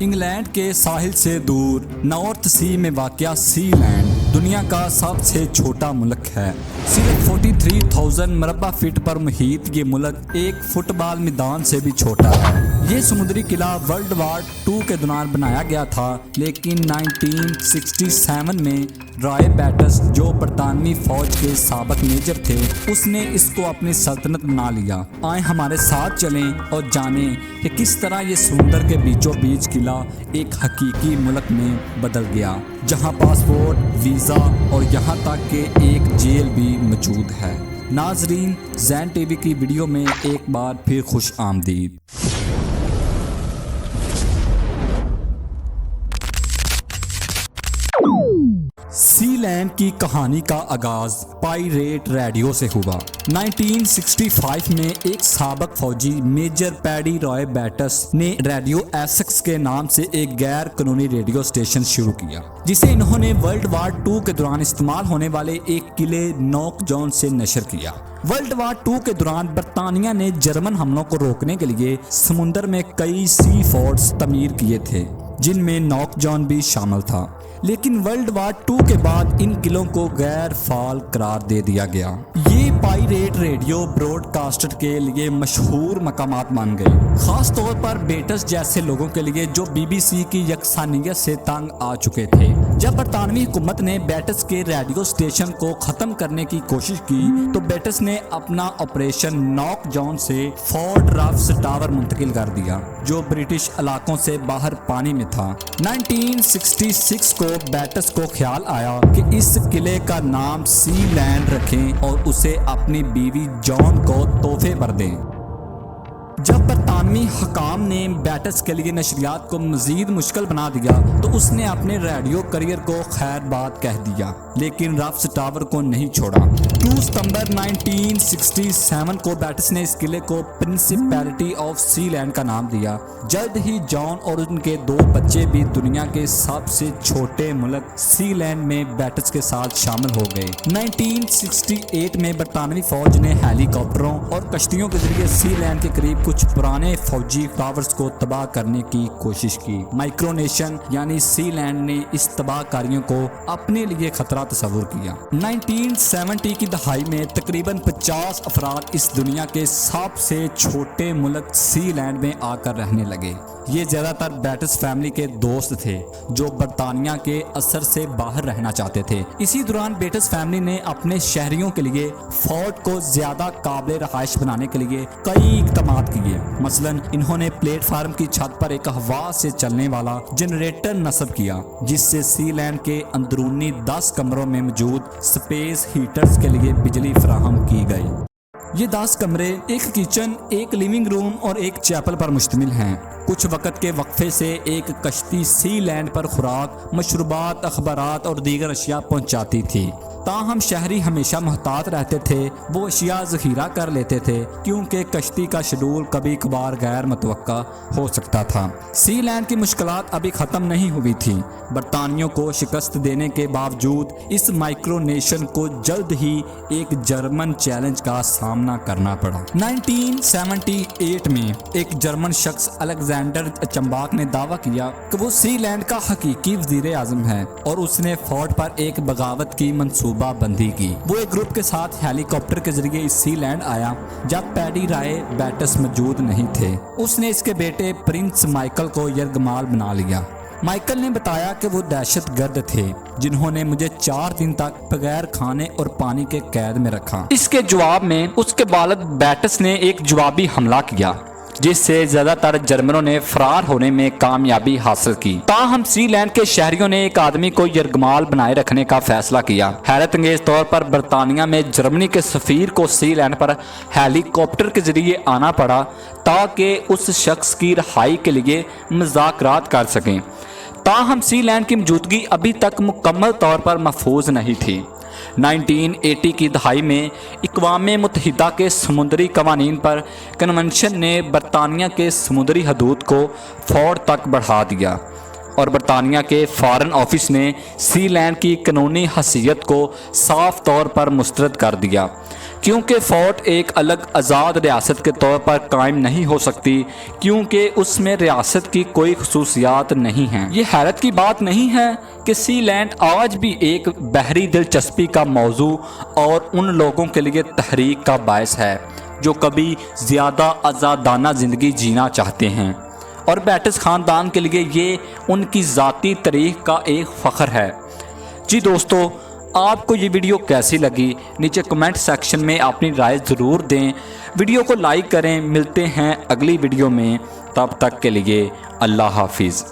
England के साहिल से दूर नॉर्थ सी में वाक़या सी लैंड दुनिया का सबसे छोटा मुल्क है। सिर्फ 43,000 मरबा फीट पर मुहित ये मुल्क एक फुटबॉल मैदान से भी छोटा है। ये समुद्री किला वर्ल्ड वार 2 के दौरान बनाया गया था, लेकिन 1967 में रॉय बैटस जो बरतानवी फौज के साबिक मेजर थे, उसने इसको अपनी सल्तनत बना लिया। आए हमारे साथ चलें और जानें कि किस तरह ये समुंदर के बीचों बीच किला एक हकीकी मुल्क में बदल गया, जहां पासपोर्ट, वीज़ा और यहाँ तक कि एक जेल भी मौजूद है। नाजरीन, ज़ैन टीवी की वीडियो में एक बार फिर खुश आमदीद। सी लैंड की कहानी का आगाज पायरेट रेडियो से हुआ। 1965 में एक साबिक फौजी मेजर पैडी रॉय बैटस ने रेडियो एसेक्स के नाम से एक गैर कानूनी रेडियो स्टेशन शुरू किया, जिसे इन्होंने वर्ल्ड वार 2 के दौरान इस्तेमाल होने वाले एक किले नॉक जॉन से नशर किया। वर्ल्ड वार 2 के दौरान बरतानिया ने जर्मन हमलों को रोकने के लिए समुंदर में कई सी फोर्ट्स तमीर किए थे, जिनमें नॉक जॉन भी शामिल था। लेकिन वर्ल्ड वार 2 के बाद इन किलों को गैर फाल करार दे दिया गया। ये पायरेट रेडियो ब्रॉडकास्टर के लिए मशहूर मकामात बन गए, खास तौर पर बेटस जैसे लोगों के लिए जो BBC की यकसानियत से तंग आ चुके थे। जब बरतानवी हुकूमत ने बेटस के रेडियो स्टेशन को खत्म करने की कोशिश की, तो बेटस ने अपना ऑपरेशन नॉक जॉन से फोर्ट रफ्स टावर मुंतकिल कर दिया, जो ब्रिटिश इलाकों से बाहर पानी में था। 1966 को बेटस को ख्याल आया कि इस किले का नाम सी लैंड रखें और उसे अपनी बीवी जॉन को तोहफे पर दें। जब बरतानवी हकाम ने बेटस के लिए नशरियात को मजीद मुश्किल बना दिया, तो उसने अपने रेडियो करियर को खैर बात कह दिया, लेकिन रफ्स टावर को नहीं छोड़ा। 2 सितंबर 1967 को बेटस ने इस किले को प्रिंसिपैलिटी ऑफ सी लैंड का नाम दिया। जल्द ही जॉन और उनके 2 बच्चे भी दुनिया के सबसे छोटे मुल्क सी लैंड में बेटस के साथ शामिल हो गए। 1968 में बरतानवी फौज ने हेलीकॉप्टरों और कश्तियों के जरिए सी लैंड के करीब कुछ पुराने फौजी टावर्स को तबाह करने की कोशिश की। माइक्रोनेशन यानी सी लैंड ने इस तबाहकारियों को अपने लिए खतरा तस्वुर किया। 1970 की दहाई में तकरीबन 50 अफराद इस दुनिया के सबसे छोटे मुल्क सी लैंड में आकर रहने लगे। ये ज्यादातर बेटस फैमिली के दोस्त थे, जो बरतानिया के असर से बाहर रहना चाहते थे। इसी दौरान बेटस फैमिली ने अपने शहरियों के लिए फोर्ट को ज्यादा काबिल रहायश बनाने के लिए कई इक़दाम किए। मसलन इन्होंने प्लेटफार्म की छत पर एक हवा से चलने वाला जनरेटर नस्ब किया, जिससे सी लैंड के अंदरूनी 10 कमरों में मौजूद स्पेस हीटर्स के लिए बिजली फराहम की गई। ये 10 कमरे एक किचन, एक लिविंग रूम और एक चैपल पर मुश्तमिल हैं। कुछ वक्त के वक्फे से एक कश्ती सी लैंड पर खुराक, मशरूबात, अखबारात और दीगर अशिया पहुंचाती थी। ताहम शहरी हमेशा मोहतात रहते थे, वो अशिया ज़ख़ीरा कर लेते थे, क्योंकि कश्ती का शेड्यूल कभी कभार गैर मुतवक्का हो सकता था। सी लैंड की मुश्किलात अभी ख़त्म नहीं हुई थी। बरतानियों को शिकस्त देने के बावजूद इस माइक्रोनेशन को जल्द ही एक जर्मन चैलेंज का सामना करना पड़ा। 1978 में एक जर्मन शख्स अलेक्जेंडर चंबाक ने दावा किया कि वो सी लैंड का हकीकी वज़ीर आज़म है, और उसने फोर्ट पर एक बगावत की मंसूबा बंदी की। वो एक ग्रुप के साथ हेलीकॉप्टर के जरिए इस सी लैंड आया, जब पैडी रॉय बैटस मौजूद नहीं थे। उसने इसके बेटे प्रिंस माइकल को यरगमाल बना लिया। माइकल ने बताया कि वो दहशतगर्द थे, जिन्होंने मुझे 4 दिन तक बगैर खाने और पानी के कैद में रखा। इसके जवाब में उसके वालिद बैटस ने एक जवाबी हमला किया, जिससे ज्यादातर जर्मनों ने फरार होने में कामयाबी हासिल की। ताहम सी लैंड के शहरियों ने एक आदमी को यरगमाल बनाए रखने का फैसला किया। हैरत अंगेज तौर पर बरतानिया में जर्मनी के सफीर को सी लैंड पर हेलीकॉप्टर के जरिए आना पड़ा, ताकि उस शख्स की रिहाई के लिए मुज़ाकरात कर सकें। ताहम सी लैंड की मौजूदगी अभी तक मुकम्मल तौर पर महफूज नहीं थी। 1980 की दहाई में अक़वाम मुत्तहिदा के समुद्री कवानीन पर कन्वेंशन ने बरतानिया के समुद्री हदूद को फोर्ट तक बढ़ा दिया। اور برطانیہ کے فارن آفس نے سی لینڈ کی قانونی حیثیت کو صاف طور پر مسترد کر دیا، کیونکہ فورٹ ایک الگ آزاد ریاست کے طور پر قائم نہیں ہو سکتی، کیونکہ اس میں ریاست کی کوئی خصوصیات نہیں ہیں۔ یہ حیرت کی بات نہیں ہے کہ سی لینڈ آج بھی ایک بحری دلچسپی کا موضوع اور ان لوگوں کے لیے تحریک کا باعث ہے جو کبھی زیادہ آزادانہ زندگی جینا چاہتے ہیں، اور بیٹس خاندان کے لیے یہ ان کی ذاتی تاریخ کا ایک فخر ہے۔ جی دوستو، آپ کو یہ ویڈیو کیسی لگی؟ نیچے کمنٹ سیکشن میں اپنی رائے ضرور دیں، ویڈیو کو لائک کریں۔ ملتے ہیں اگلی ویڈیو میں، تب تک کے لیے اللہ حافظ۔